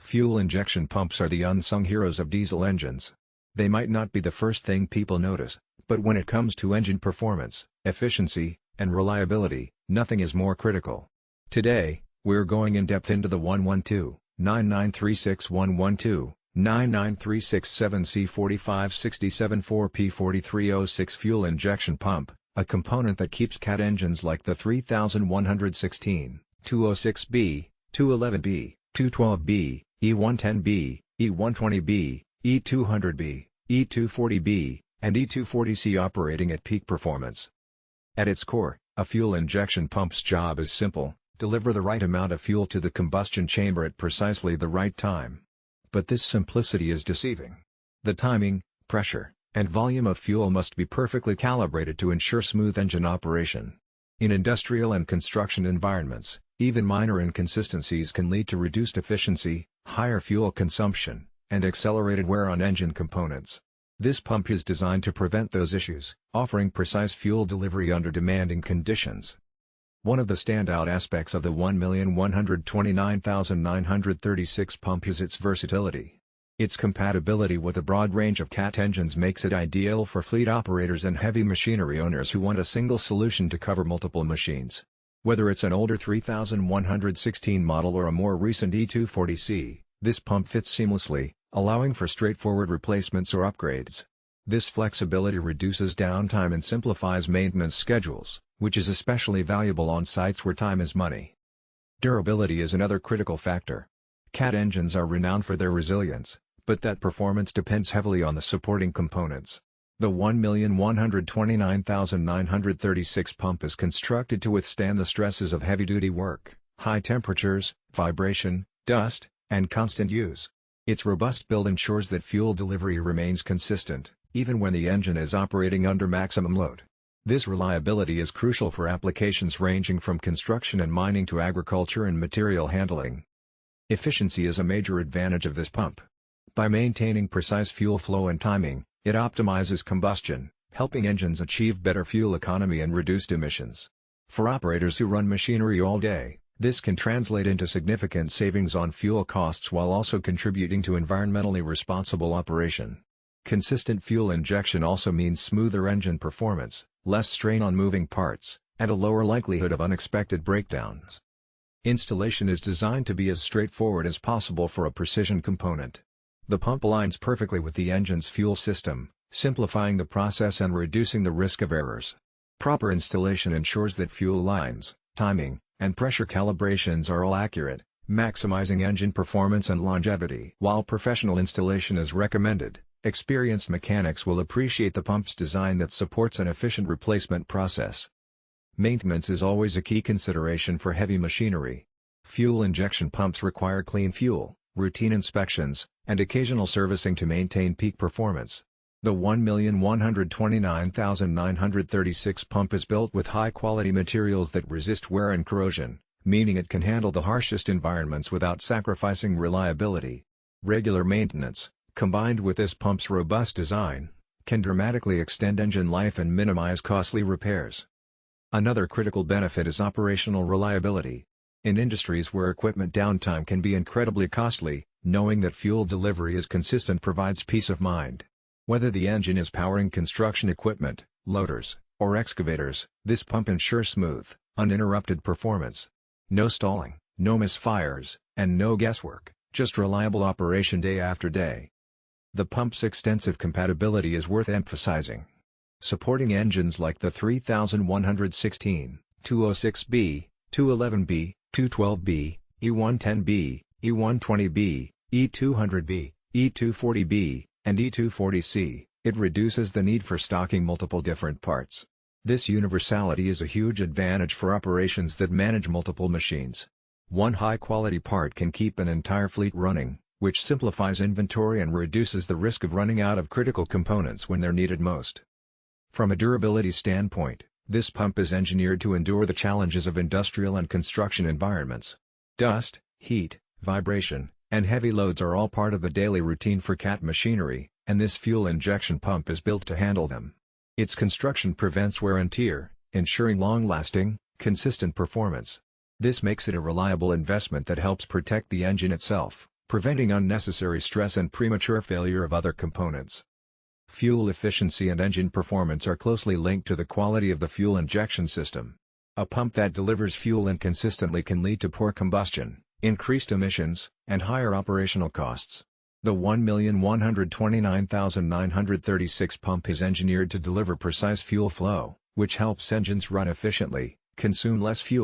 Fuel injection pumps are the unsung heroes of diesel engines. They might not be the first thing people notice, but when it comes to engine performance, efficiency, and reliability, nothing is more critical. Today, we're going in depth into the 112-9936112, 99367C45674P4306 fuel injection pump, a component that keeps Cat engines like the 3116, 206B, 211B, 212B, E110B, E120B, E200B, E240B, and E240C operating at peak performance. At its core, a fuel injection pump's job is simple: deliver the right amount of fuel to the combustion chamber at precisely the right time. But this simplicity is deceiving. The timing, pressure, and volume of fuel must be perfectly calibrated to ensure smooth engine operation. In industrial and construction environments, even minor inconsistencies can lead to reduced efficiency, higher fuel consumption, and accelerated wear on engine components. This pump is designed to prevent those issues, offering precise fuel delivery under demanding conditions. One of the standout aspects of the 1,129,936 pump is its versatility. Its compatibility with a broad range of Cat engines makes it ideal for fleet operators and heavy machinery owners who want a single solution to cover multiple machines. Whether it's an older 3116 model or a more recent E240C, this pump fits seamlessly, allowing for straightforward replacements or upgrades. This flexibility reduces downtime and simplifies maintenance schedules, which is especially valuable on sites where time is money. Durability is another critical factor. Cat engines are renowned for their resilience, but that performance depends heavily on the supporting components. The 1,129,936 pump is constructed to withstand the stresses of heavy-duty work, high temperatures, vibration, dust, and constant use. Its robust build ensures that fuel delivery remains consistent, even when the engine is operating under maximum load. This reliability is crucial for applications ranging from construction and mining to agriculture and material handling. Efficiency is a major advantage of this pump. By maintaining precise fuel flow and timing, it optimizes combustion, helping engines achieve better fuel economy and reduced emissions. For operators who run machinery all day, this can translate into significant savings on fuel costs while also contributing to environmentally responsible operation. Consistent fuel injection also means smoother engine performance, less strain on moving parts, and a lower likelihood of unexpected breakdowns. Installation is designed to be as straightforward as possible for a precision component. The pump aligns perfectly with the engine's fuel system, simplifying the process and reducing the risk of errors. Proper installation ensures that fuel lines, timing, and pressure calibrations are all accurate, maximizing engine performance and longevity. While professional installation is recommended, experienced mechanics will appreciate the pump's design that supports an efficient replacement process. Maintenance is always a key consideration for heavy machinery. Fuel injection pumps require clean fuel, routine inspections, and occasional servicing to maintain peak performance. The 1,129,936 pump is built with high-quality materials that resist wear and corrosion, meaning it can handle the harshest environments without sacrificing reliability. Regular maintenance, combined with this pump's robust design, can dramatically extend engine life and minimize costly repairs. Another critical benefit is operational reliability. In industries where equipment downtime can be incredibly costly, knowing that fuel delivery is consistent provides peace of mind. Whether the engine is powering construction equipment, loaders, or excavators, this pump ensures smooth, uninterrupted performance. No stalling, no misfires, and no guesswork, just reliable operation day after day. The pump's extensive compatibility is worth emphasizing. Supporting engines like the 3116, 206B, 211B, 212B, E110B, E120B, E200B, E240B, and E240C, it reduces the need for stocking multiple different parts. This universality is a huge advantage for operations that manage multiple machines. One high-quality part can keep an entire fleet running, which simplifies inventory and reduces the risk of running out of critical components when they're needed most. From a durability standpoint, this pump is engineered to endure the challenges of industrial and construction environments. Dust, heat, vibration, and heavy loads are all part of the daily routine for Cat machinery, and this fuel injection pump is built to handle them. Its construction prevents wear and tear, ensuring long-lasting, consistent performance. This makes it a reliable investment that helps protect the engine itself, preventing unnecessary stress and premature failure of other components. Fuel efficiency and engine performance are closely linked to the quality of the fuel injection system. A pump that delivers fuel inconsistently can lead to poor combustion, increased emissions, and higher operational costs. The 1,129,936 pump is engineered to deliver precise fuel flow, which helps engines run efficiently, consume less fuel,